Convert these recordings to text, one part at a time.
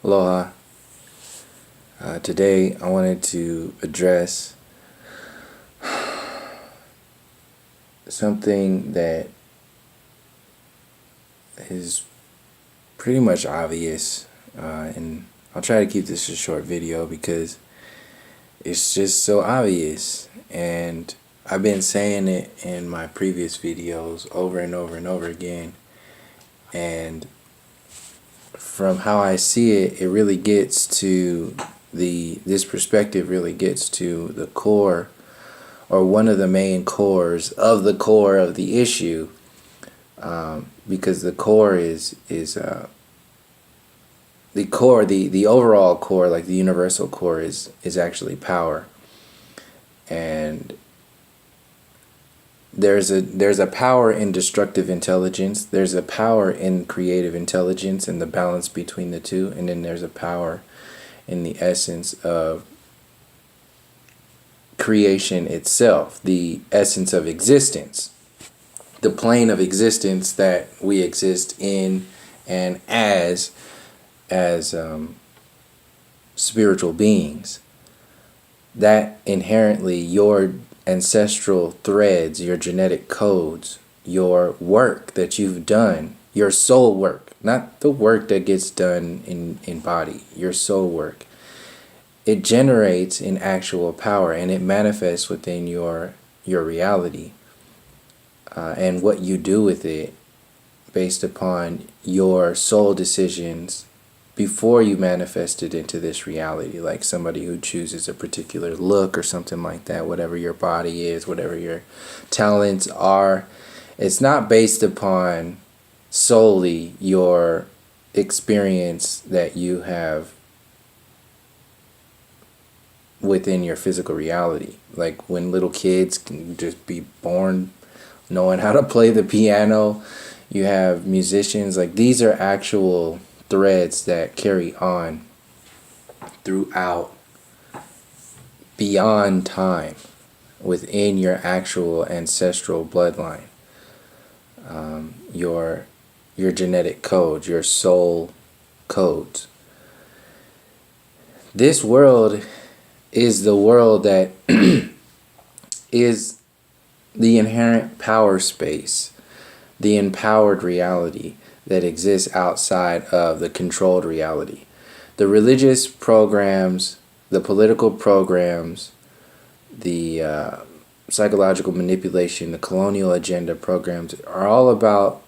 Aloha. Today I wanted to address something that is pretty much obvious, and I'll try to keep this a short video because it's just so obvious, and I've been saying it in my previous videos over and over and over again, and from how I see it, it really gets to this perspective really gets to the core, or one of the main cores of the core of the issue, because the core is the core, the overall core, like the universal core, is actually power. And there's a power in destructive intelligence, there's a power in creative intelligence and the balance between the two, and then there's a power in the essence of creation itself, the essence of existence, the plane of existence that we exist in, and as spiritual beings. That inherently, your ancestral threads, your genetic codes, your work that you've done, your soul work, not the work that gets done in body, your soul work, it generates in actual power, and it manifests within your reality, and what you do with it based upon your soul decisions before you manifest it into this reality. Like somebody who chooses a particular look or something like that, whatever your body is, whatever your talents are, it's not based upon solely your experience that you have within your physical reality. Like when little kids can just be born knowing how to play the piano, you have musicians, like these are actual threads that carry on throughout, beyond time, within your actual ancestral bloodline, your genetic codes, your soul codes. This world is the world that is the inherent power space, the empowered reality that exists outside of the controlled reality. The religious programs, the political programs, the psychological manipulation, the colonial agenda programs are all about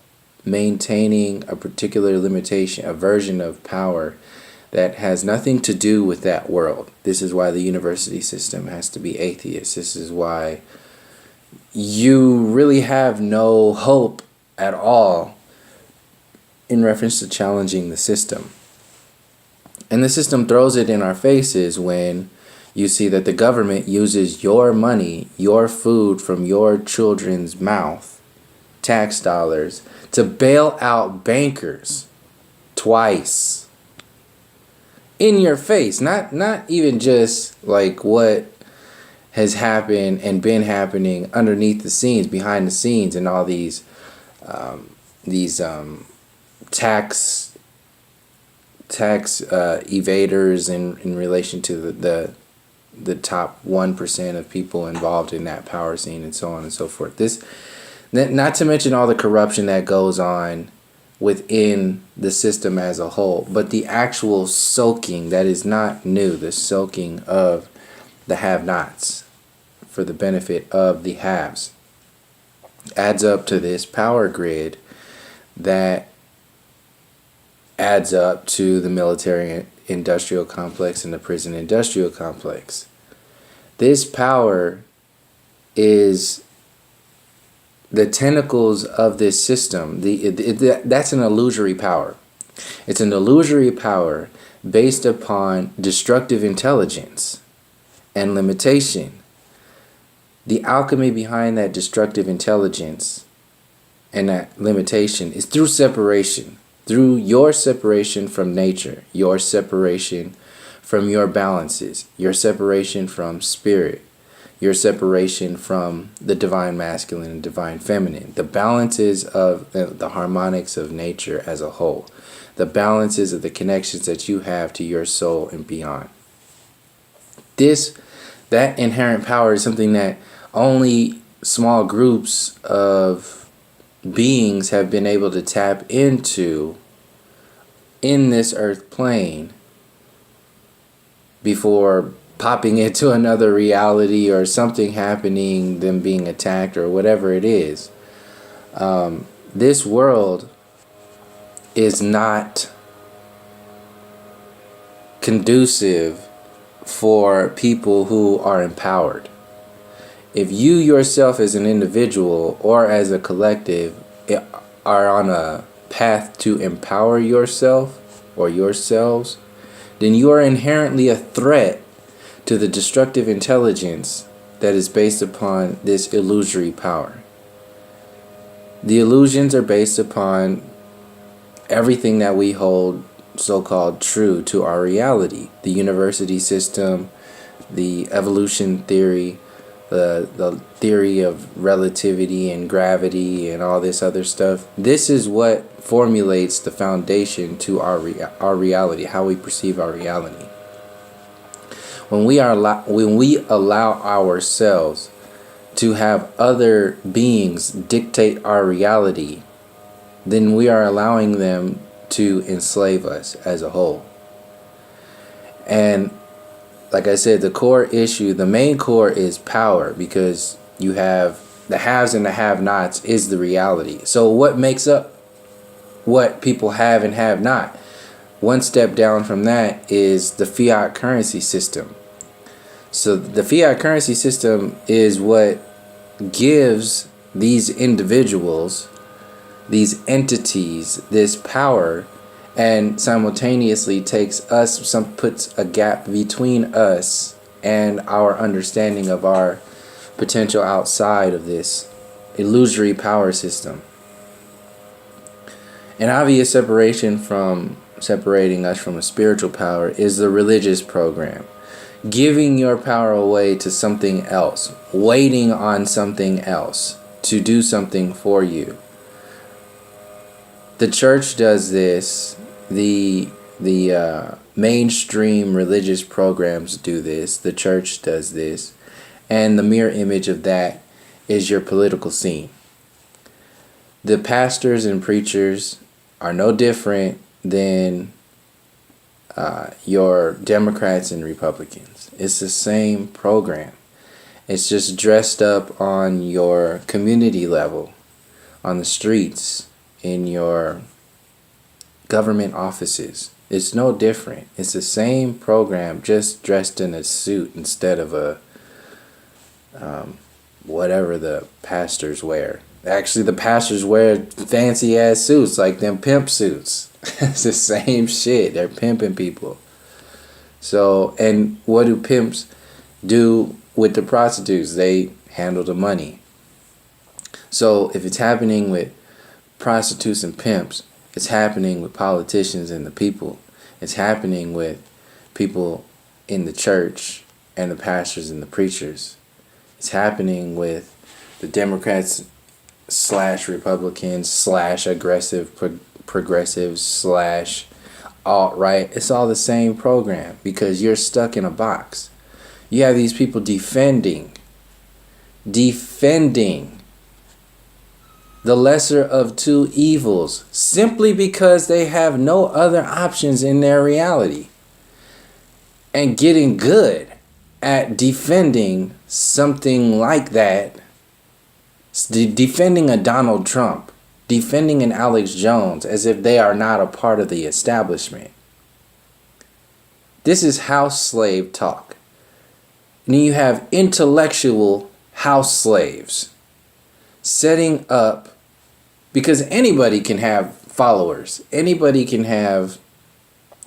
maintaining a particular limitation, a version of power that has nothing to do with that world. This is why the university system has to be atheist. This is why you really have no hope at all in reference to challenging the system. And the system throws it in our faces when you see that the government uses your money, your food from your children's mouth, tax dollars, to bail out bankers twice. In your face. Not even just like what has happened and been happening underneath the scenes, behind the scenes, and all these tax evaders in relation to the top 1% of people involved in that power scene, and so on and so forth. This, not to mention all the corruption that goes on within the system as a whole, but the actual soaking that is not new, the soaking of the have-nots for the benefit of the haves, adds up to this power grid that adds up to the military industrial complex and the prison industrial complex. This power is the tentacles of this system. That's an illusory power. It's an illusory power based upon destructive intelligence and limitation. The alchemy behind that destructive intelligence and that limitation is through separation, through your separation from nature, your separation from your balances, your separation from spirit, your separation from the divine masculine and divine feminine, the balances of the harmonics of nature as a whole. the balances of the connections that you have to your soul and beyond. That inherent power is something that only small groups of beings have been able to tap into in this earth plane before popping into another reality or something happening, them being attacked or whatever it is. This world is not conducive for people who are empowered. If you yourself as an individual or as a collective are on a path to empower yourself or yourselves, then you are inherently a threat to the destructive intelligence that is based upon this illusory power. The illusions are based upon everything that we hold so-called true to our reality. The university system, the evolution theory, the theory of relativity and gravity and all this other stuff. This is what formulates the foundation to our reality, how we perceive our reality. When we allow ourselves to have other beings dictate our reality, then we are allowing them to enslave us as a whole. And like I said, the main core is power, because you have the haves and the have-nots is the reality. So what makes up what people have and have not? One step down from that is the fiat currency system. So the fiat currency system is what gives these individuals, these entities, this power, and simultaneously puts a gap between us and our understanding of our potential outside of this illusory power system. An obvious separating us from a spiritual power is the religious program. Giving your power away to something else, waiting on something else to do something for you. The church does this. The mainstream religious programs do this. The church does this. And the mirror image of that is your political scene. The pastors and preachers are no different than your Democrats and Republicans. It's the same program. It's just dressed up on your community level, on the streets, in your government offices. It's no different. It's the same program, just dressed in a suit instead of a whatever the pastors wear. Actually, the pastors wear fancy ass suits, like them pimp suits. It's the same shit. They're pimping people. So, and what do pimps do with the prostitutes? They handle the money. So if it's happening with prostitutes and pimps, it's happening with politicians and the people. It's happening with people in the church and the pastors and the preachers. It's happening with the Democrats / Republicans / aggressive progressives / alt-right. It's all the same program, because you're stuck in a box. You have these people defending the lesser of two evils simply because they have no other options in their reality, and getting good at defending something like that, defending a Donald Trump, defending an Alex Jones as if they are not a part of the establishment. This is house slave talk. And then you have intellectual house slaves setting up, because anybody can have followers. Anybody can have,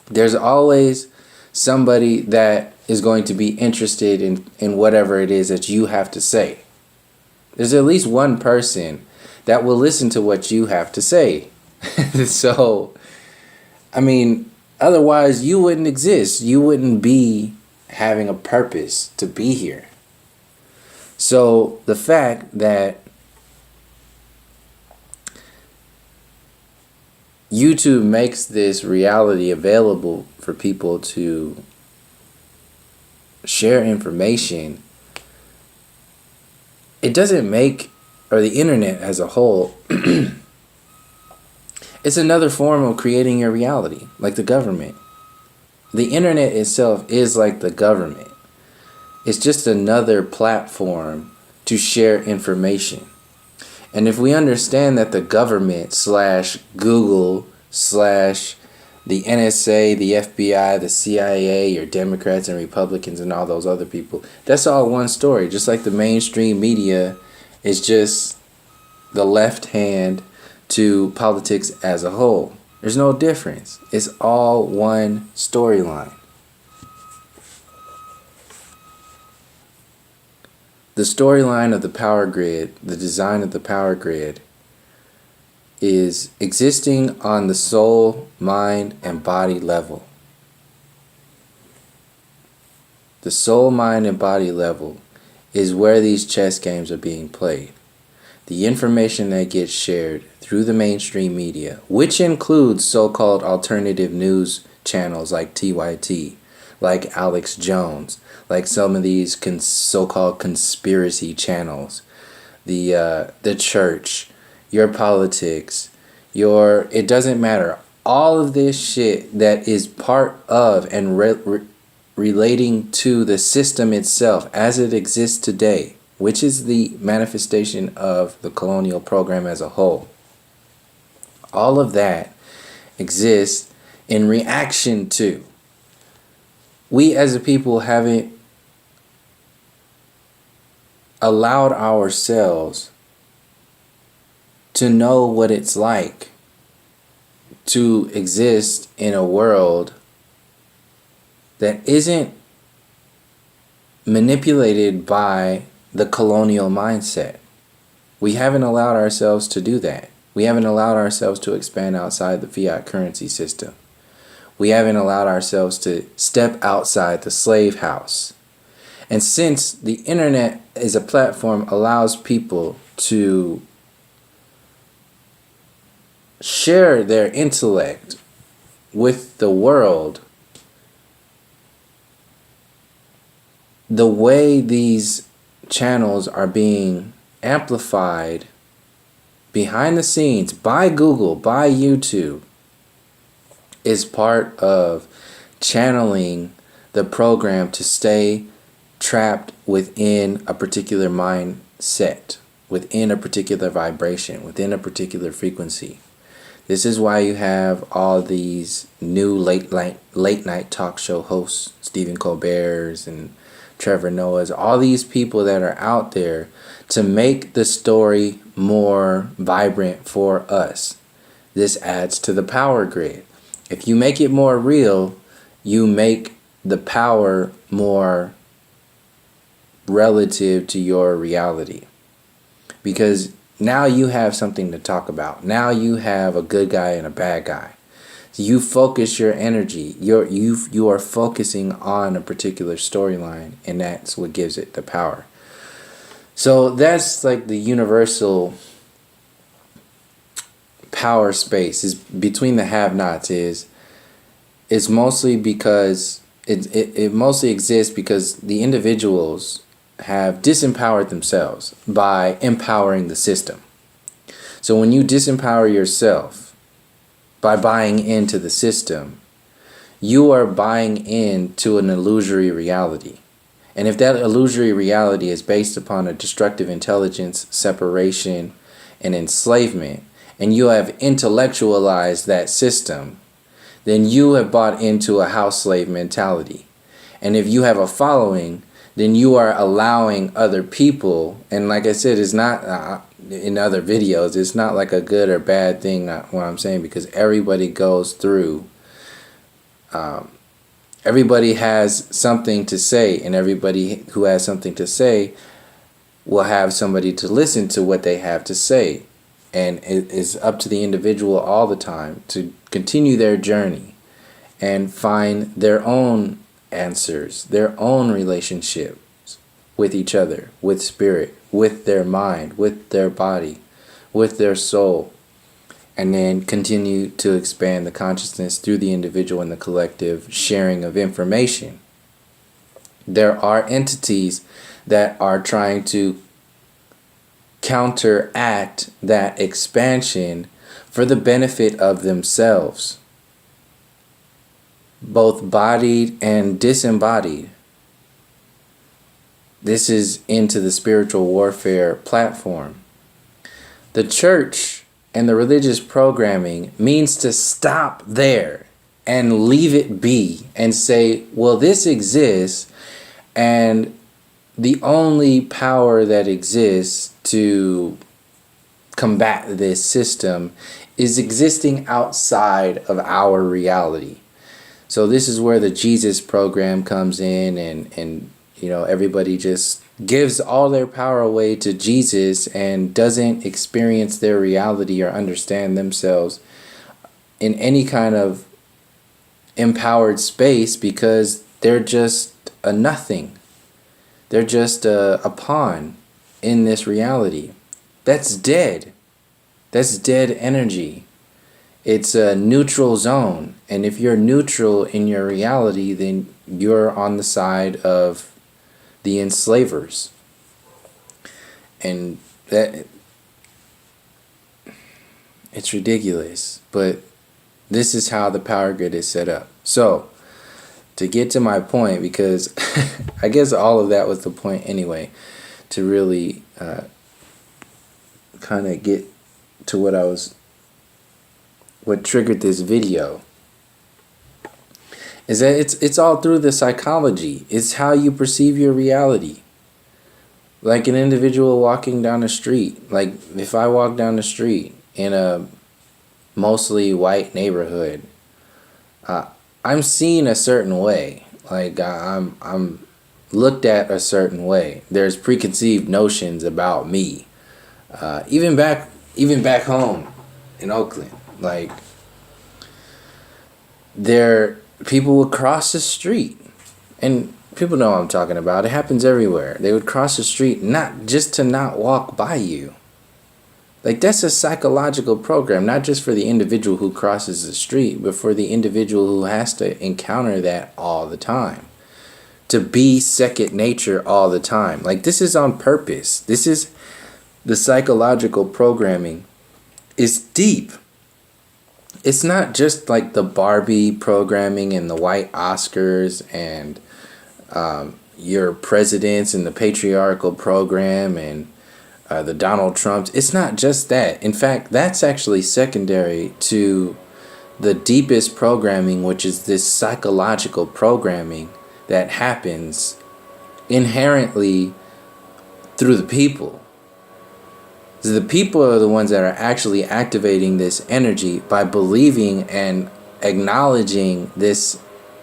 there's always somebody that is going to be interested in whatever it is that you have to say. There's at least one person that will listen to what you have to say. So, I mean, otherwise you wouldn't exist. You wouldn't be having a purpose to be here. So the fact that YouTube makes this reality available for people to share information. It doesn't make, or the internet as a whole, it's another form of creating your reality, like the government. The internet itself is like the government. It's just another platform to share information. And if we understand that the government slash Google slash the NSA, the FBI, the CIA, your Democrats and Republicans and all those other people, that's all one story. Just like the mainstream media is just the left hand to politics as a whole. There's no difference. It's all one storyline. The storyline of the power grid, the design of the power grid, is existing on the soul, mind, and body level. The soul, mind, and body level is where these chess games are being played. The information that gets shared through the mainstream media, which includes so-called alternative news channels like TYT, like Alex Jones, like some of these so-called conspiracy channels, the church, your politics, it doesn't matter. All of this shit that is part of and relating to the system itself as it exists today, which is the manifestation of the colonial program as a whole. All of that exists in reaction to. We as a people haven't allowed ourselves to know what it's like to exist in a world that isn't manipulated by the colonial mindset. We haven't allowed ourselves to do that. We haven't allowed ourselves to expand outside the fiat currency system. We haven't allowed ourselves to step outside the slave house. And since the internet is a platform allows people to share their intellect with the world, the way these channels are being amplified behind the scenes by Google, by YouTube, is part of channeling the program to stay trapped within a particular mindset, within a particular vibration, within a particular frequency. This is why you have all these new late night talk show hosts, Stephen Colbert's and Trevor Noah's, all these people that are out there to make the story more vibrant for us. This adds to the power grid. If you make it more real, you make the power more relative to your reality. Because now you have something to talk about. Now you have a good guy and a bad guy. So you focus your energy. You are focusing on a particular storyline, and that's what gives it the power. So that's like the universal power space is between the have-nots. It's mostly because it mostly exists because the individuals have disempowered themselves by empowering the system. So when you disempower yourself by buying into the system, you are buying into an illusory reality. And if that illusory reality is based upon a destructive intelligence, separation, and enslavement, and you have intellectualized that system, then you have bought into a house slave mentality. And if you have a following, then you are allowing other people, and like I said, it's not in other videos, it's not like a good or bad thing, what I'm saying, because everybody goes through, everybody has something to say, and everybody who has something to say will have somebody to listen to what they have to say. And it is up to the individual all the time to continue their journey and find their own answers, their own relationships with each other, with spirit, with their mind, with their body, with their soul. and then continue to expand the consciousness through the individual and the collective sharing of information. There are entities that are trying to counteract that expansion for the benefit of themselves, both bodied and disembodied. This is into the spiritual warfare platform. The church and the religious programming means to stop there and leave it be and say, well, this exists, and the only power that exists to combat this system is existing outside of our reality. So this is where the Jesus program comes in, and everybody just gives all their power away to Jesus and doesn't experience their reality or understand themselves in any kind of empowered space, because they're just a nothing. They're just a pawn in this reality. That's dead. That's dead energy. It's a neutral zone. And if you're neutral in your reality, then you're on the side of the enslavers. And that, it's ridiculous. But this is how the power grid is set up. So, to get to my point, because I guess all of that was the point anyway, to really kind of get to what triggered this video, is that it's all through the psychology. It's how you perceive your reality. Like an individual walking down the street. Like if I walk down the street in a mostly white neighborhood, I'm seen a certain way. Like I'm looked at a certain way. There's preconceived notions about me. Even back home in Oakland, like people would cross the street, and people know what I'm talking about. It happens everywhere. They would cross the street not just to not walk by you. Like that's a psychological program, not just for the individual who crosses the street, but for the individual who has to encounter that all the time. To be second nature all the time. Like this is on purpose. This is the psychological programming is deep. It's not just like the Barbie programming and the white Oscars and your presidents and the patriarchal program and the Donald Trumps. It's not just that. In fact, that's actually secondary to the deepest programming, which is this psychological programming that happens inherently through the people. So the people are the ones that are actually activating this energy by believing and acknowledging this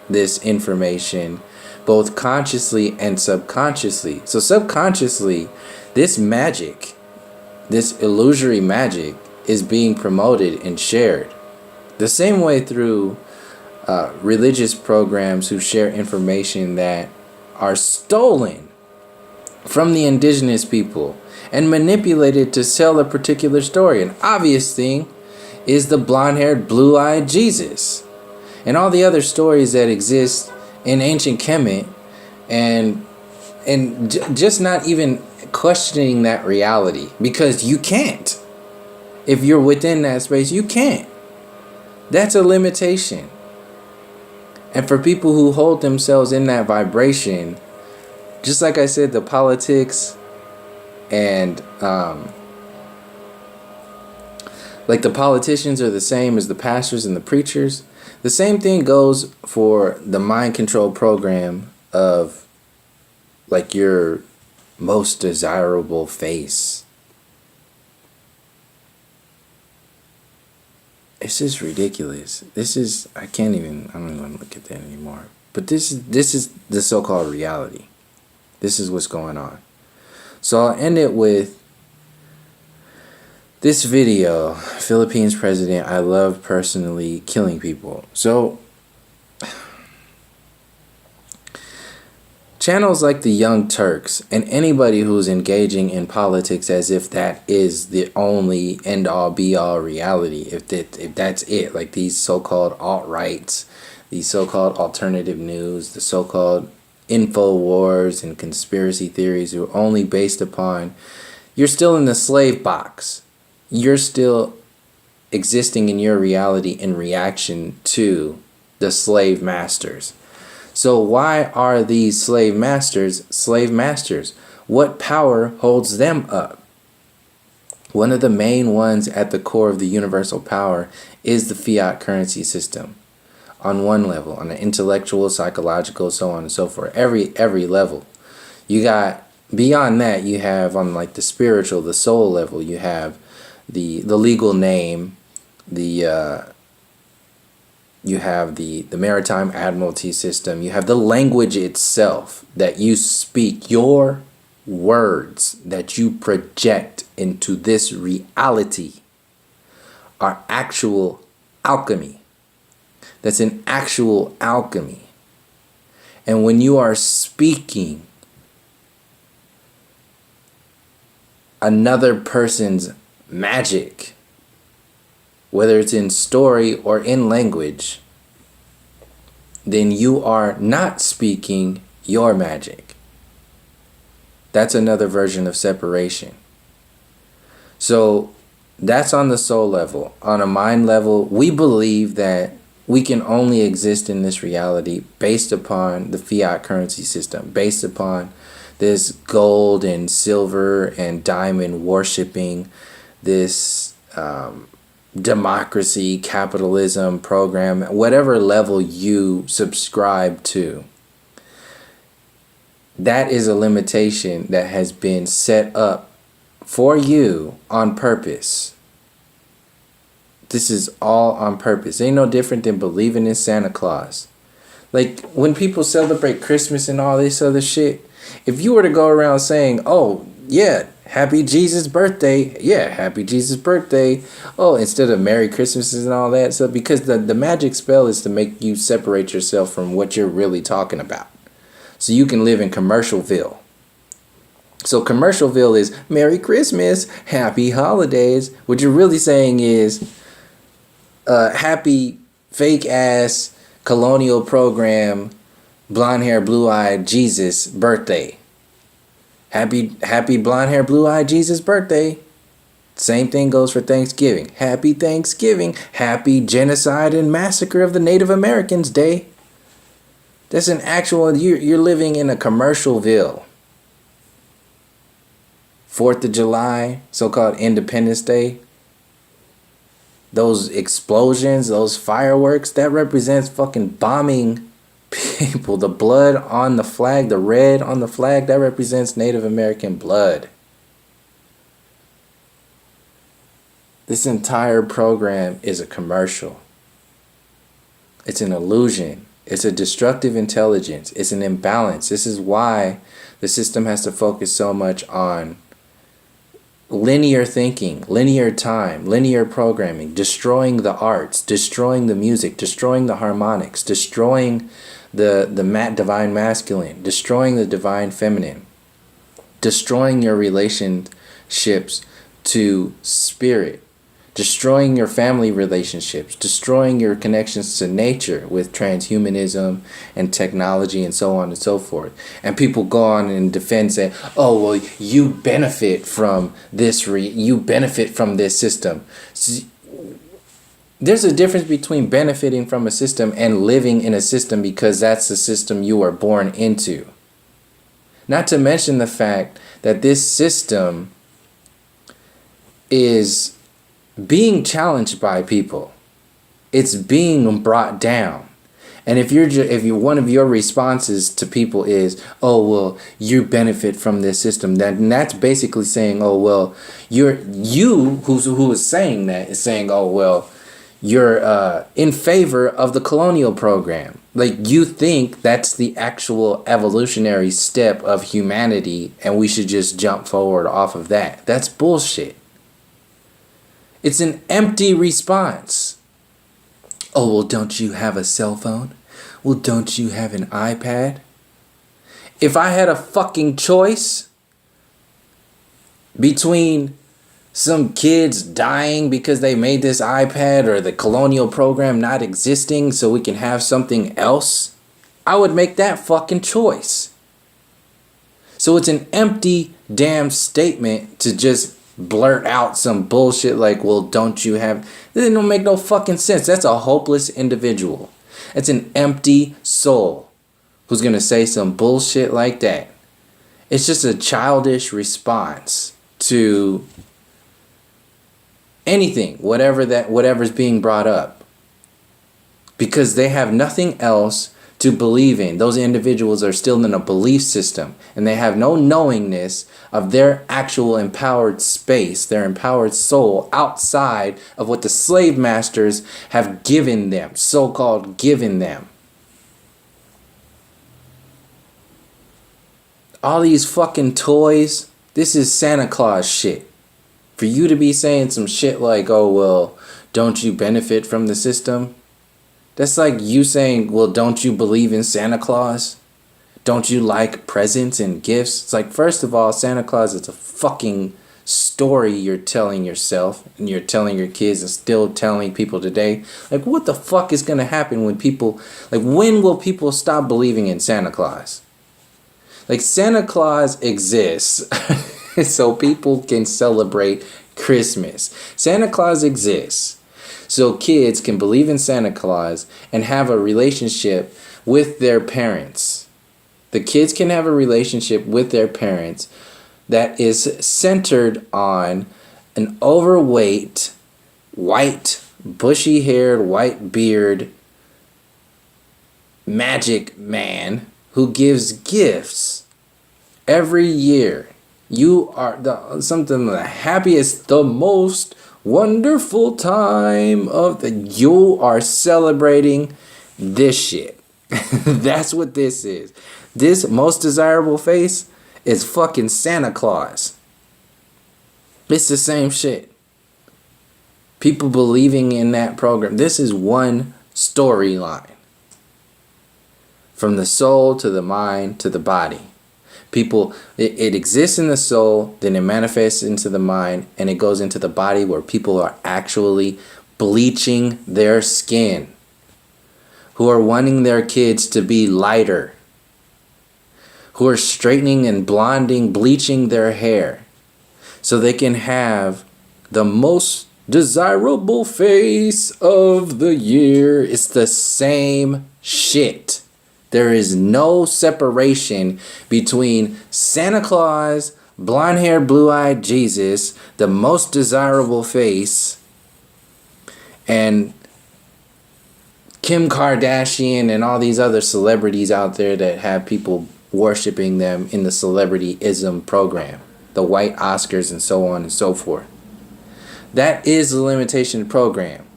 information, both consciously and subconsciously. So subconsciously, this magic, this illusory magic, is being promoted and shared. The same way through religious programs who share information that are stolen from the indigenous people and manipulated to sell a particular story. An obvious thing is the blonde-haired, blue-eyed Jesus and all the other stories that exist in ancient Kemet, and just not even questioning that reality, because you can't. If you're within that space, you can't. That's a limitation. And for people who hold themselves in that vibration, just like I said, the politics and like the politicians are the same as the pastors and the preachers. The same thing goes for the mind control program of like your most desirable face. This is ridiculous. I don't even want to look at that anymore. But this is the so-called reality. This is what's going on. So I'll end it with this video. Philippines president I love personally killing people. So channels like the Young Turks and anybody who's engaging in politics as if that is the only end-all be-all reality, if that's it, like these so-called alt-rights, these so-called alternative news, the so-called info wars and conspiracy theories are only based upon, you're still in the slave box. You're still existing in your reality in reaction to the slave masters. So why are these slave masters slave masters? What power holds them up? One of the main ones at the core of the universal power is the fiat currency system. On one level, on the intellectual, psychological, so on and so forth, every level. You got, beyond that, you have on like the spiritual, the soul level, you have the legal name, you have the maritime admiralty system, you have the language itself that you speak, your words that you project into this reality are actual alchemy. That's an actual alchemy. And when you are speaking another person's magic, whether it's in story or in language, then you are not speaking your magic. That's another version of separation. So that's on the soul level. On a mind level, we believe that we can only exist in this reality based upon the fiat currency system, based upon this gold and silver and diamond worshiping, this democracy, capitalism program, whatever level you subscribe to. That is a limitation that has been set up for you on purpose. This is all on purpose. Ain't no different than believing in Santa Claus. Like when people celebrate Christmas and all this other shit, if you were to go around saying, oh yeah, happy Jesus birthday, yeah, happy Jesus birthday, oh, instead of Merry Christmases and all that, so because the magic spell is to make you separate yourself from what you're really talking about, so you can live in Commercialville. So Commercialville is Merry Christmas, Happy Holidays. What you're really saying is happy fake ass colonial program, blonde hair, blue eyed Jesus birthday. Happy blonde hair, blue eyed Jesus birthday. Same thing goes for Thanksgiving. Happy Thanksgiving. Happy Genocide and Massacre of the Native Americans Day. That's an actual, you're living in a Commercialville. 4th of July, so-called Independence Day. Those explosions, those fireworks, that represents fucking bombing people. The blood on the flag, the red on the flag, that represents Native American blood. This entire program is a commercial. It's an illusion. It's a destructive intelligence. It's an imbalance. This is why the system has to focus so much on linear thinking, linear time, linear programming, destroying the arts, destroying the music, destroying the harmonics, destroying the divine masculine, destroying the divine feminine, destroying your relationships to spirit, destroying your family relationships, destroying your connections to nature with transhumanism and technology and so on and so forth. And people go on and defend, say, oh, well, you benefit from this, you benefit from this system. There's a difference between benefiting from a system and living in a system because that's the system you are born into. Not to mention the fact that this system is being challenged by people. It's being brought down. And if you're one of your responses to people is, oh well, you benefit from this system, then that's basically saying, oh well, who is saying that is saying, oh well, you're in favor of the colonial program. Like you think that's the actual evolutionary step of humanity and we should just jump forward off of that. That's bullshit. It's an empty response. Oh, well, don't you have a cell phone? Well, don't you have an iPad? If I had a fucking choice between some kids dying because they made this iPad or the colonial program not existing so we can have something else, I would make that fucking choice. So it's an empty damn statement to just blurt out some bullshit like, well, don't you have... It don't make no fucking sense. That's a hopeless individual. It's an empty soul who's going to say some bullshit like that. It's just a childish response to anything, whatever's being brought up. Because they have nothing else to believe in. Those individuals are still in a belief system, and they have no knowingness of their actual empowered space, their empowered soul outside of what the slave masters have given them, so-called given them. All these fucking toys, this is Santa Claus shit. For you to be saying some shit like, oh, well, don't you benefit from the system? That's like you saying, well, don't you believe in Santa Claus? Don't you like presents and gifts? It's like, first of all, Santa Claus is a fucking story you're telling yourself and you're telling your kids and still telling people today. Like, what the fuck is going to happen when people, like, when will people stop believing in Santa Claus? Like, Santa Claus exists so people can celebrate Christmas. Santa Claus exists so kids can believe in Santa Claus and have a relationship with their parents. The kids can have a relationship with their parents that is centered on an overweight, white, bushy-haired, white beard magic man who gives gifts every year. You are the happiest, the most wonderful time of the... You are celebrating this shit. That's what this is. This most desirable face is fucking Santa Claus. It's the same shit. People believing in that program. This is one storyline. From the soul to the mind to the body. People, it exists in the soul, then it manifests into the mind, and it goes into the body where people are actually bleaching their skin, who are wanting their kids to be lighter, who are straightening and blonding, bleaching their hair, so they can have the most desirable face of the year. It's the same shit. There is no separation between Santa Claus, blonde-haired, blue-eyed Jesus, the most desirable face, and Kim Kardashian and all these other celebrities out there that have people worshiping them in the celebrityism program, the white Oscars and so on and so forth. That is the limitation program.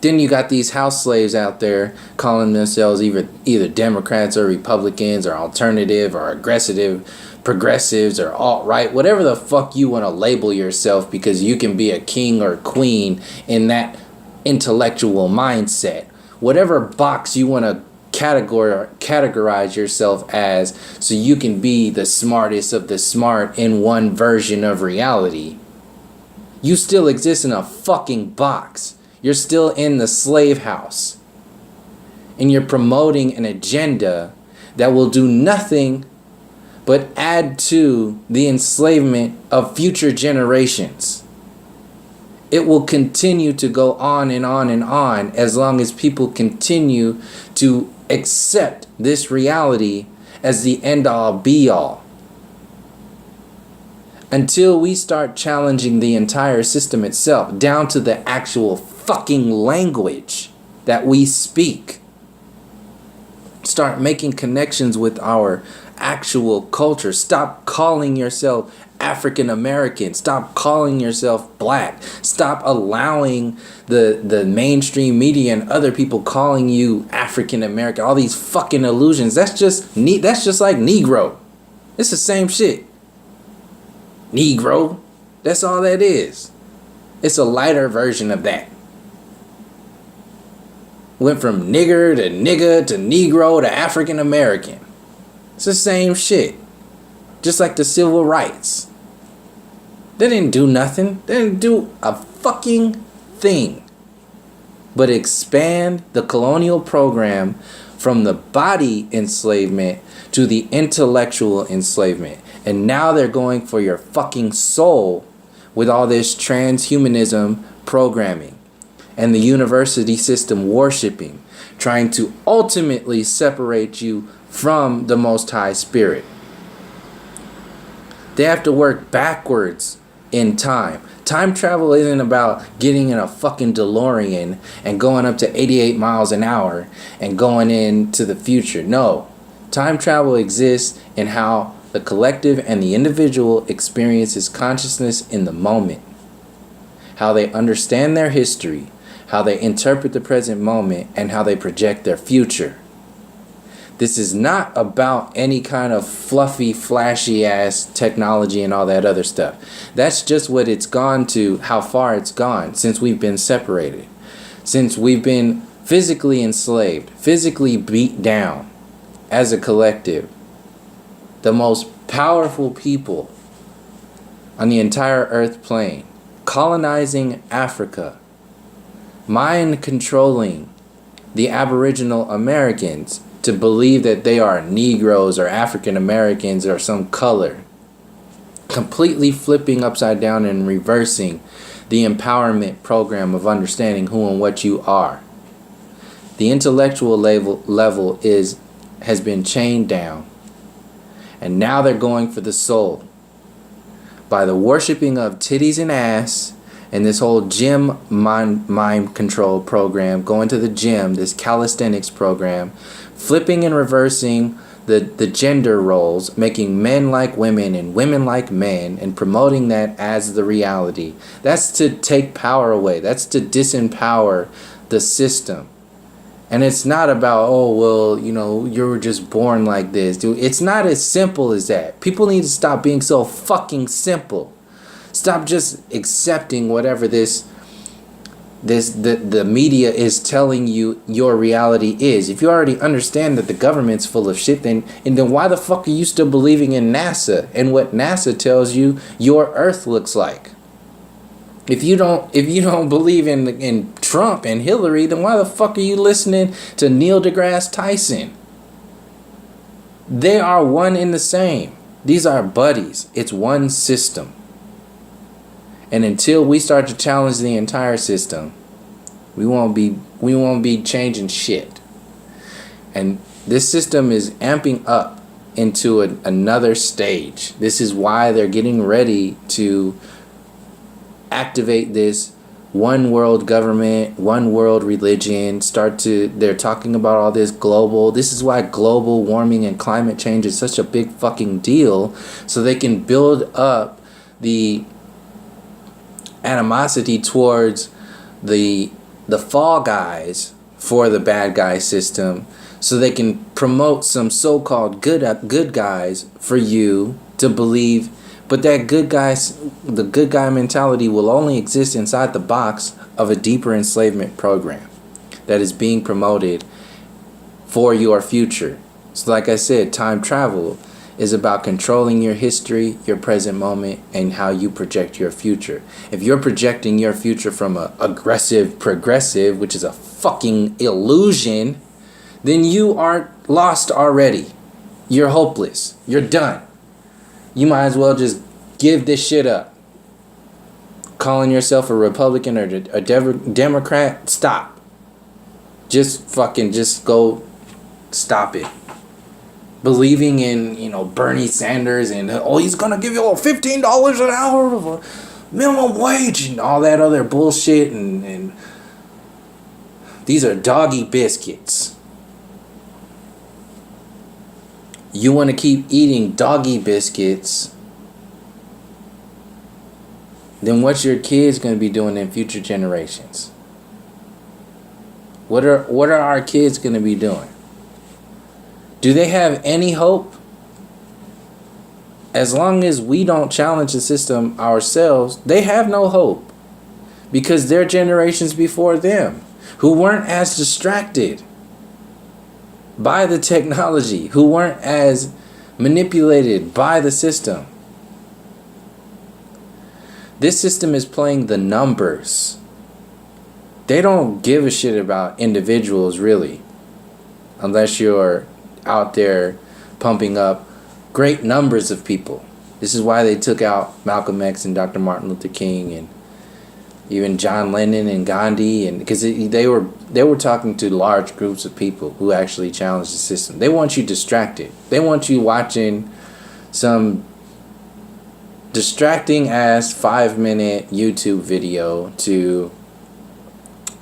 Then you got these house slaves out there calling themselves either Democrats or Republicans or alternative or aggressive, progressives or alt-right, whatever the fuck you want to label yourself, because you can be a king or queen in that intellectual mindset. Whatever box you want to categorize yourself as, so you can be the smartest of the smart in one version of reality. You still exist in a fucking box. You're still in the slave house. And you're promoting an agenda that will do nothing but add to the enslavement of future generations. It will continue to go on and on and on as long as people continue to accept this reality as the end-all be-all. Until we start challenging the entire system itself, down to the actual fucking language that we speak. Start making connections with our actual culture. Stop calling yourself African American. Stop calling yourself black. Stop allowing the mainstream media and other people calling you African American. All these fucking illusions. That's just like Negro. It's the same shit. Negro. That's all that is. It's a lighter version of that. Went from nigger to nigga to Negro to African American. It's the same shit. Just like the civil rights. They didn't do nothing. They didn't do a fucking thing but expand the colonial program from the body enslavement to the intellectual enslavement. And now they're going for your fucking soul with all this transhumanism programming and the university system worshiping, trying to ultimately separate you from the Most High Spirit. They have to work backwards in time. Time travel isn't about getting in a fucking DeLorean and going up to 88 miles an hour and going into the future. No. Time travel exists in how the collective and the individual experiences consciousness in the moment. How they understand their history, how they interpret the present moment, and how they project their future. This is not about any kind of fluffy, flashy ass technology and all that other stuff. That's just what it's gone to, how far it's gone since we've been separated. Since we've been physically enslaved, physically beat down as a collective. The most powerful people on the entire earth plane, colonizing Africa, mind controlling the Aboriginal Americans to believe that they are Negroes or African Americans or some color, completely flipping upside down and reversing the empowerment program of understanding who and what you are. The intellectual level has been chained down, and now they're going for the soul by the worshiping of titties and ass. And this whole gym mind control program, going to the gym, this calisthenics program, flipping and reversing the gender roles, making men like women and women like men, and promoting that as the reality. That's to take power away. That's to disempower the system. And it's not about, oh, well, you know, you were just born like this. Dude, it's not as simple as that. People need to stop being so fucking simple. Stop just accepting whatever the media is telling you your reality is. If you already understand that the government's full of shit, then why the fuck are you still believing in NASA and what NASA tells you your Earth looks like? If you don't believe in Trump and Hillary, then why the fuck are you listening to Neil deGrasse Tyson? They are one and the same. These are buddies. It's one system. And until we start to challenge the entire system, we won't be changing shit. And this system is amping up into another stage. This is why they're getting ready to activate this one world government, one world religion, they're talking about all this global. This is why global warming and climate change is such a big fucking deal, so they can build up the animosity towards the fall guys for the bad guy system, so they can promote some so-called good guys for you to believe. But the good guy mentality will only exist inside the box of a deeper enslavement program that is being promoted for your future. So like I said, time travel is about controlling your history, your present moment, and how you project your future. If you're projecting your future from a aggressive progressive, which is a fucking illusion, then you are lost already. You're hopeless. You're done. You might as well just give this shit up. Calling yourself a Republican or a Democrat, stop. Just go stop it. Believing in, Bernie Sanders and, he's going to give you $15 an hour of a minimum wage and all that other bullshit. And these are doggy biscuits. You want to keep eating doggy biscuits, then what's your kids going to be doing in future generations? What are our kids going to be doing? Do they have any hope? As long as we don't challenge the system ourselves, they have no hope. Because they're generations before them who weren't as distracted by the technology, who weren't as manipulated by the system. This system is playing the numbers. They don't give a shit about individuals, really, unless you're out there pumping up great numbers of people. This is why they took out Malcolm X and Dr. Martin Luther King and even John Lennon and Gandhi, and because they were talking to large groups of people who actually challenged the system. They want you distracted. They want you watching some distracting ass 5-minute YouTube video to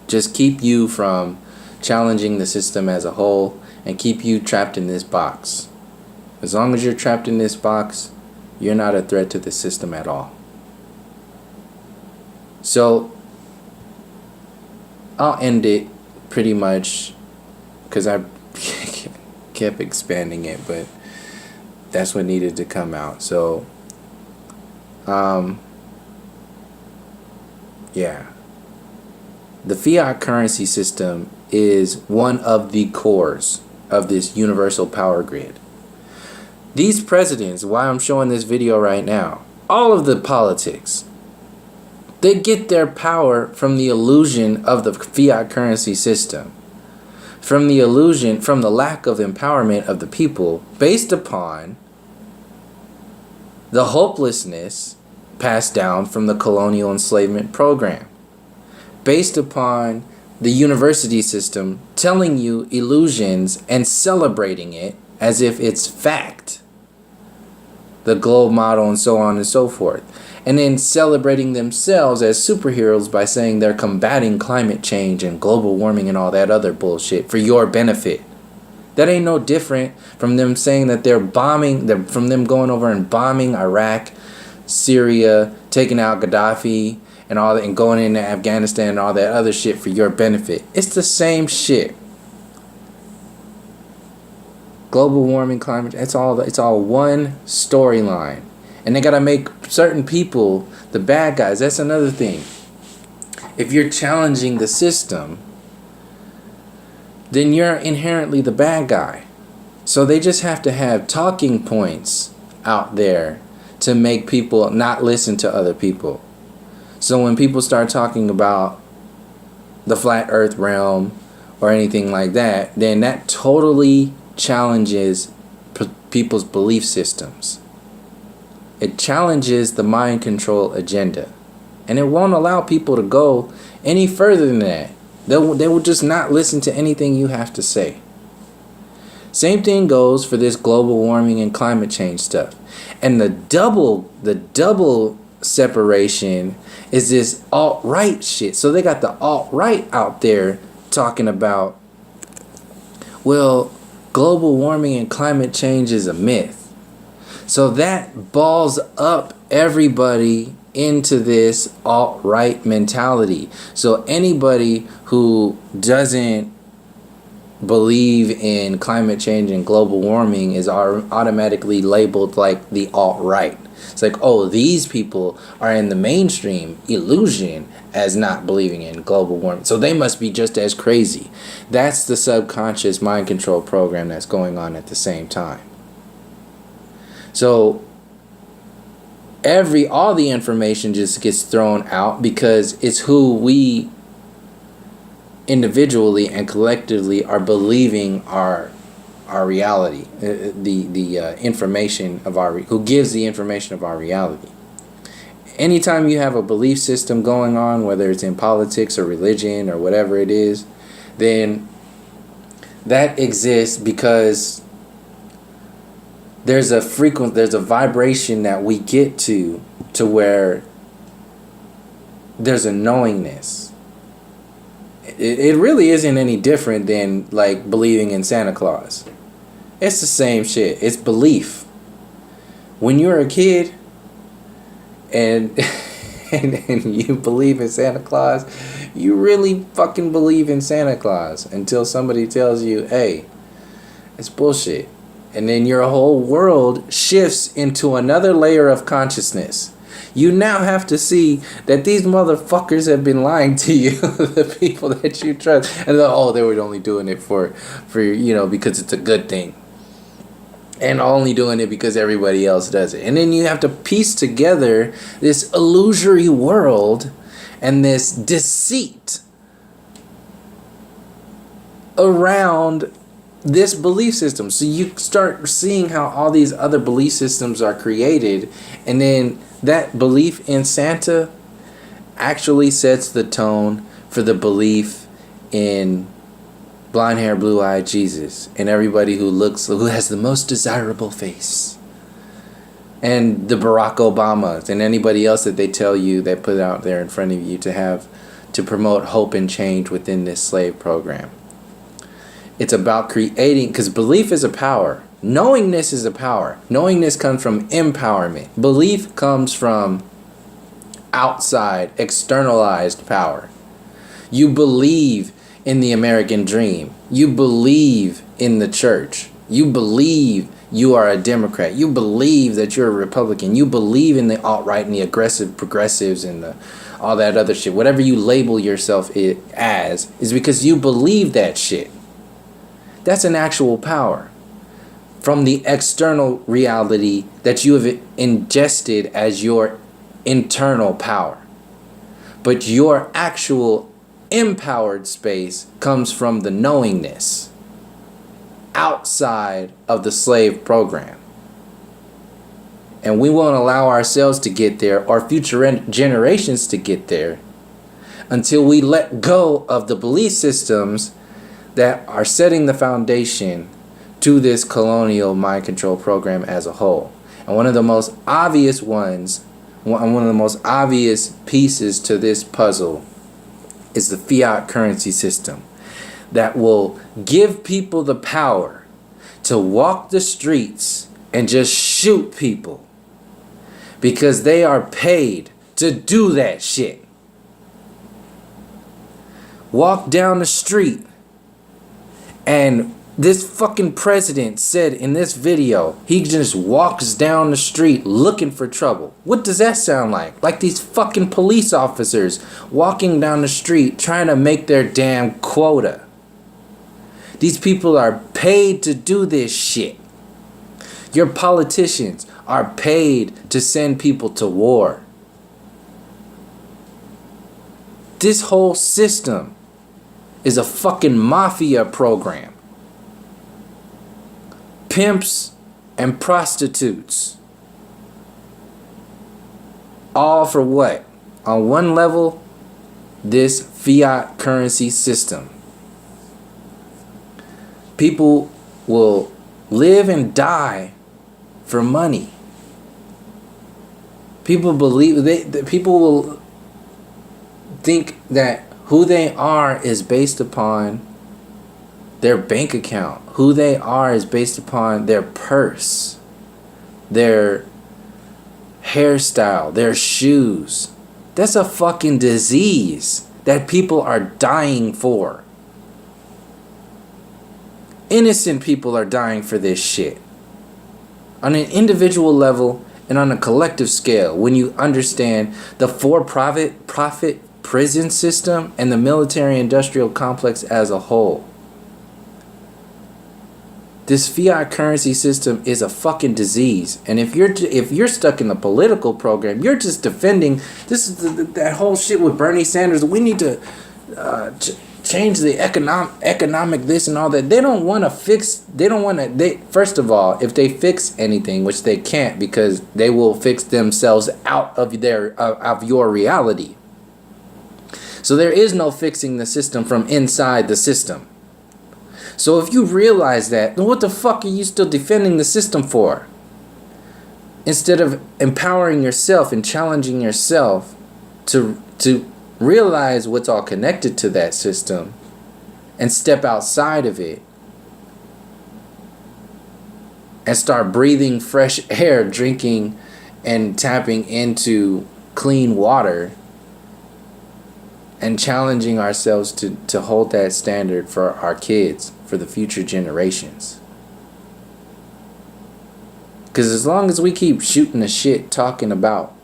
just keep you from challenging the system as a whole and keep you trapped in this box. As long as you're trapped in this box, you're not a threat to the system at all. So I'll end it pretty much because I kept expanding it, but that's what needed to come out. So yeah, the fiat currency system is one of the cores of this universal power grid. These presidents, why I'm showing this video right now, all of the politics, they get their power from the illusion of the fiat currency system, from the illusion, from the lack of empowerment of the people based upon the hopelessness passed down from the colonial enslavement program, based upon the university system telling you illusions and celebrating it as if it's fact, the globe model and so on and so forth, and then celebrating themselves as superheroes by saying they're combating climate change and global warming and all that other bullshit for your benefit. That ain't no different from them saying that they're bombing, from them going over and bombing Iraq, Syria, taking out Gaddafi and all that, and going into Afghanistan and all that other shit for your benefit. It's the same shit. Global warming, climate, it's all one storyline. And they gotta make certain people the bad guys. That's another thing. If you're challenging the system, then you're inherently the bad guy. So they just have to have talking points out there to make people not listen to other people. So when people start talking about the flat earth realm or anything like that, then that totally challenges people's belief systems. It challenges the mind control agenda. And it won't allow people to go any further than that. They will just not listen to anything you have to say. Same thing goes for this global warming and climate change stuff. And the double separation is this alt-right shit. So they got the alt-right out there talking about, well, global warming and climate change is a myth. So that balls up everybody into this alt-right mentality. So anybody who doesn't believe in climate change and global warming is automatically labeled like the alt-right. It's like, oh, these people are in the mainstream illusion as not believing in global warming, so they must be just as crazy. That's the subconscious mind control program that's going on at the same time. So all the information just gets thrown out because it's who we individually and collectively are believing our reality, the information of who gives the information of our reality. Anytime you have a belief system going on, whether it's in politics or religion or whatever it is, then that exists because there's a vibration that we get to where there's a knowingness. It really isn't any different than like believing in Santa Claus. It's the same shit. It's belief. When you're a kid and you believe in Santa Claus, you really fucking believe in Santa Claus until somebody tells you, hey, it's bullshit. And then your whole world shifts into another layer of consciousness. You now have to see that these motherfuckers have been lying to you, the people that you trust. And they were only doing it for because it's a good thing. and only doing it because everybody else does it. And then you have to piece together this illusory world and this deceit around this belief system. So you start seeing how all these other belief systems are created, and then that belief in Santa actually sets the tone for the belief in blonde hair, blue eyed Jesus, and everybody who has the most desirable face, and the Barack Obamas, and anybody else that they tell you, they put out there in front of you to promote hope and change within this slave program. It's about creating, because belief is a power. Knowingness is a power. Knowingness comes from empowerment. Belief comes from outside, externalized power. You believe in the American dream. You believe in the church. You believe you are a Democrat. You believe that you're a Republican. You believe in the alt-right and the aggressive progressives and all that other shit. Whatever you label yourself as is because you believe that shit. That's an actual power from the external reality that you have ingested as your internal power. But your actual empowered space comes from the knowingness outside of the slave program. And we won't allow ourselves to get there or future generations to get there until we let go of the belief systems that are setting the foundation to this colonial mind control program as a whole. And one of the most obvious pieces to this puzzle is the fiat currency system that will give people the power to walk the streets and just shoot people because they are paid to do that shit. Walk down the street, and this fucking president said in this video, he just walks down the street looking for trouble. What does that sound like? Like these fucking police officers walking down the street trying to make their damn quota. These people are paid to do this shit. Your politicians are paid to send people to war. This whole system is a fucking mafia program. Pimps and prostitutes. All for what? On one level, this fiat currency system. People will live and die for money. People will think that who they are is based upon their bank account. Who they are is based upon their purse, their hairstyle, their shoes. That's a fucking disease that people are dying for. Innocent people are dying for this shit. On an individual level and on a collective scale, when you understand the for-profit prison system and the military-industrial complex as a whole. This fiat currency system is a fucking disease, and if you're stuck in the political program, you're just defending. This is that whole shit with Bernie Sanders. We need to change the economic this and all that. They don't want to fix. They don't want to. They first of all, if they fix anything, which they can't, because they will fix themselves out of your reality. So there is no fixing the system from inside the system. So if you realize that, then what the fuck are you still defending the system for? Instead of empowering yourself and challenging yourself to realize what's all connected to that system and step outside of it and start breathing fresh air, drinking and tapping into clean water, and challenging ourselves to hold that standard for our kids, for the future generations. Because as long as we keep shooting the shit, talking about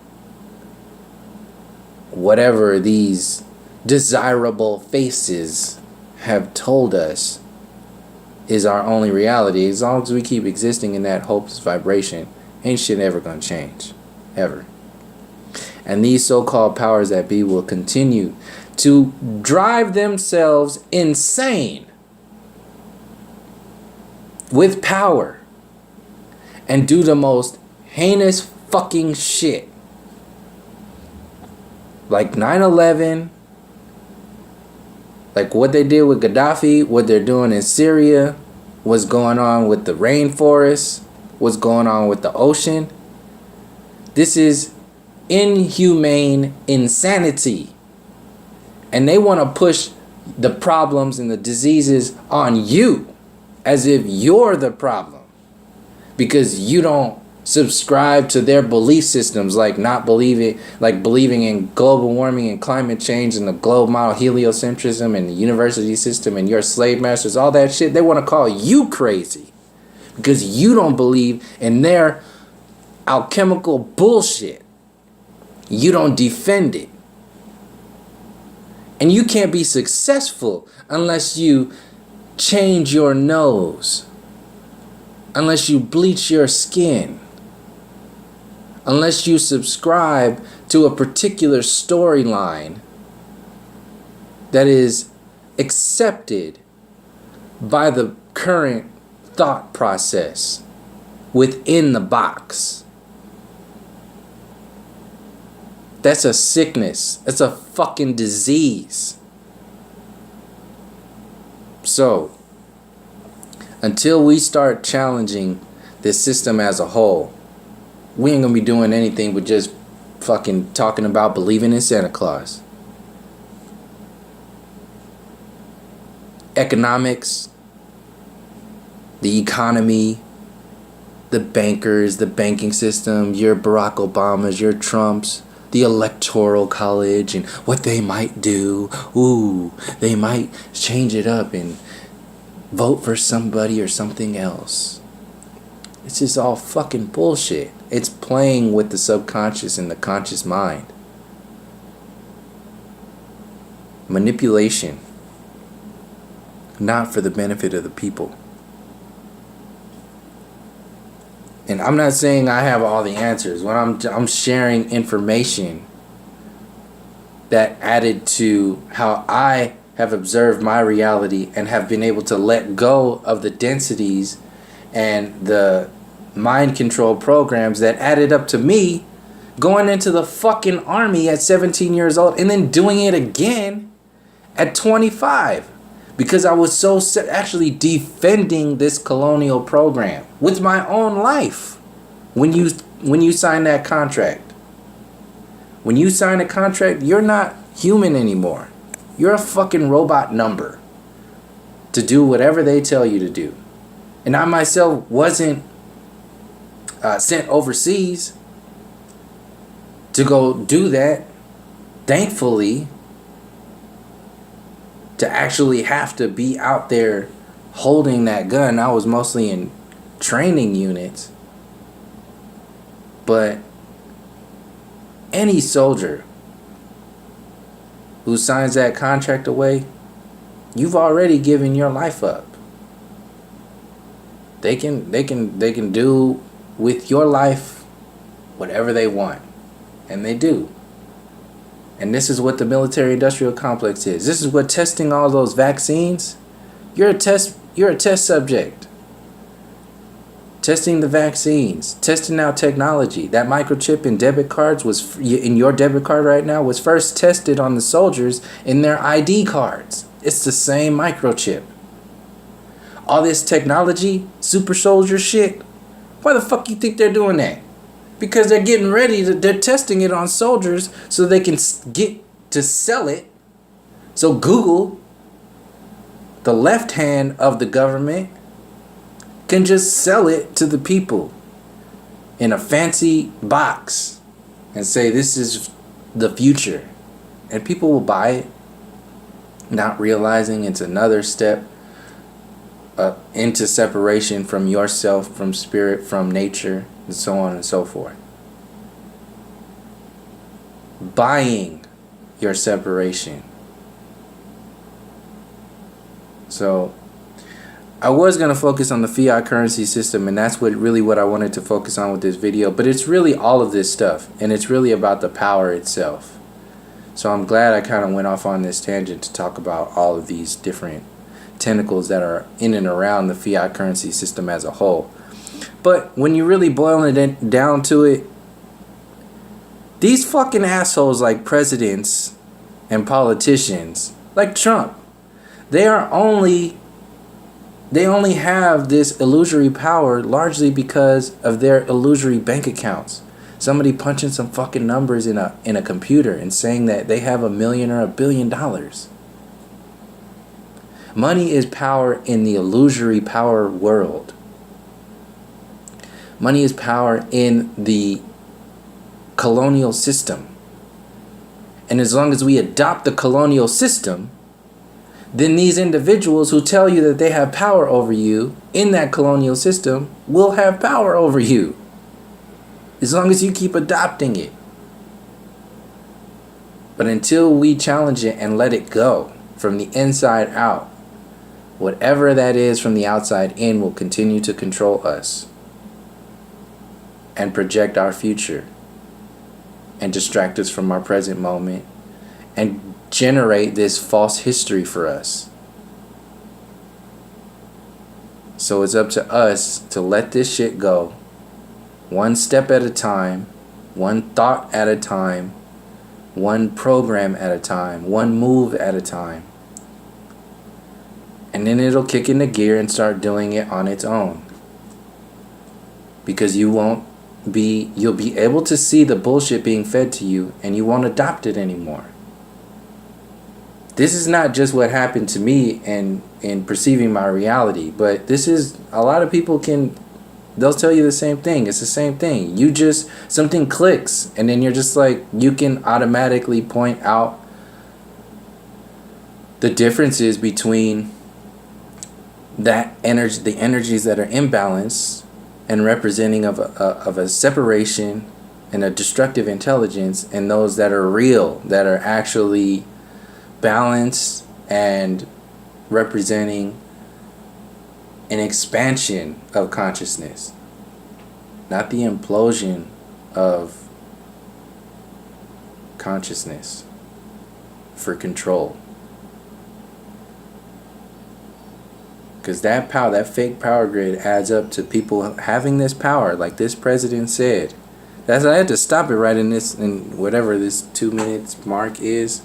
whatever these desirable faces have told us is our only reality. As long as we keep existing in that hopeless vibration, ain't shit ever gonna change. Ever. And these so-called powers that be will continue to drive themselves insane with power and do the most heinous fucking shit. Like 9/11, like what they did with Gaddafi, what they're doing in Syria, what's going on with the rainforest, what's going on with the ocean. This is inhumane insanity. And they want to push the problems and the diseases on you as if you're the problem, because you don't subscribe to their belief systems, like believing in global warming and climate change and the globe model, heliocentrism and the university system and your slave masters, all that shit. They want to call you crazy because you don't believe in their alchemical bullshit. You don't defend it. And you can't be successful unless you change your nose, unless you bleach your skin, unless you subscribe to a particular storyline that is accepted by the current thought process within the box. That's a sickness. That's a fucking disease. So, until we start challenging this system as a whole, we ain't gonna be doing anything but just fucking talking about believing in Santa Claus. Economics, the economy, the bankers, the banking system, your Barack Obamas, your Trumps, the electoral college and what they might do. Ooh, they might change it up and vote for somebody or something else. It's just all fucking bullshit. It's playing with the subconscious and the conscious mind. Manipulation. Not for the benefit of the people. And I'm not saying I have all the answers. When I'm sharing information that added to how I have observed my reality and have been able to let go of the densities and the mind control programs that added up to me going into the fucking army at 17 years old and then doing it again at 25. Because I was so actually defending this colonial program with my own life. When you sign that contract, when you sign a contract, you're not human anymore. You're a fucking robot number to do whatever they tell you to do. And I myself wasn't sent overseas to go do that. Thankfully, to actually have to be out there holding that gun. I was mostly in training units. But any soldier who signs that contract away, you've already given your life up. They can do with your life whatever they want. And they do. And this is what the military-industrial complex is. This is what testing all those vaccines. You're a test subject. Testing the vaccines, testing out technology. That microchip in debit cards in your debit card right now was first tested on the soldiers in their ID cards. It's the same microchip. All this technology, super soldier shit. Why the fuck you think they're doing that? Because they're getting ready they're testing it on soldiers so they can get to sell it. So Google, the left hand of the government, can just sell it to the people in a fancy box and say this is the future. And people will buy it, not realizing it's another step into separation from yourself, from spirit, from nature, and so on and so forth. Buying your separation. So I was going to focus on the fiat currency system, and that's what I wanted to focus on with this video. But it's really all of this stuff, and it's really about the power itself. So I'm glad I kind of went off on this tangent to talk about all of these different tentacles that are in and around the fiat currency system as a whole. But when you really boil it down to it, these fucking assholes like presidents and politicians like Trump, they only have this illusory power largely because of their illusory bank accounts. Somebody punching some fucking numbers in a computer and saying that they have $1 million or $1 billion. Money is power in the illusory power world. Money is power in the colonial system. And as long as we adopt the colonial system, then these individuals who tell you that they have power over you in that colonial system will have power over you. As long as you keep adopting it. But until we challenge it and let it go from the inside out, whatever that is from the outside in will continue to control us and project our future and distract us from our present moment and generate this false history for us. So it's up to us to let this shit go, one step at a time, one thought at a time, one program at a time, one move at a time. And then it'll kick into gear and start doing it on its own. Because you'll be able to see the bullshit being fed to you and you won't adopt it anymore. This is not just what happened to me in perceiving my reality, but this is, a lot of people they'll tell you the same thing. It's the same thing. Something clicks and then you're just like, you can automatically point out the differences between that energy, the energies that are imbalanced and representing of a separation and a destructive intelligence, and those that are real, that are actually balanced and representing an expansion of consciousness, not the implosion of consciousness for control. Because that power, that fake power grid adds up to people having this power, like this president said. I had to stop it right in whatever this 2 minutes mark is.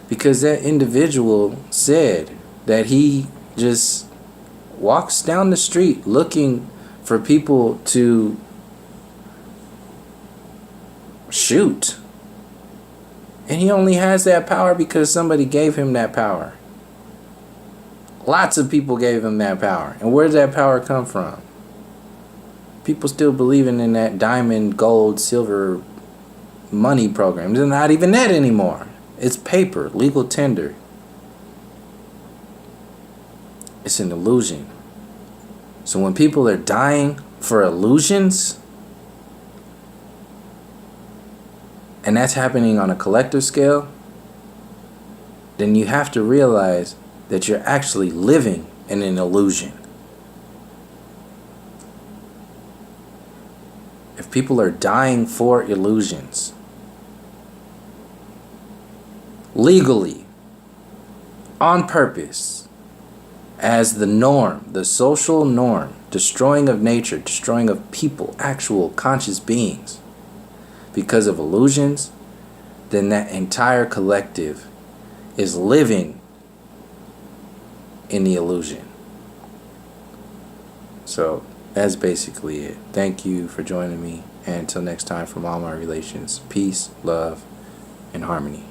Because that individual said that he just walks down the street looking for people to shoot. And he only has that power because somebody gave him that power. Lots of people gave him that power. And where did that power come from? People still believing in that diamond, gold, silver money program. It's not even that anymore. It's paper, legal tender. It's an illusion. So when people are dying for illusions, and that's happening on a collective scale, then you have to realize that you're actually living in an illusion. If people are dying for illusions, legally, on purpose, as the norm, the social norm, destroying of nature, destroying of people, actual conscious beings, because of illusions, then that entire collective is living in the illusion. So that's basically it. Thank you for joining me, and until next time, from all my relations, peace, love, and harmony.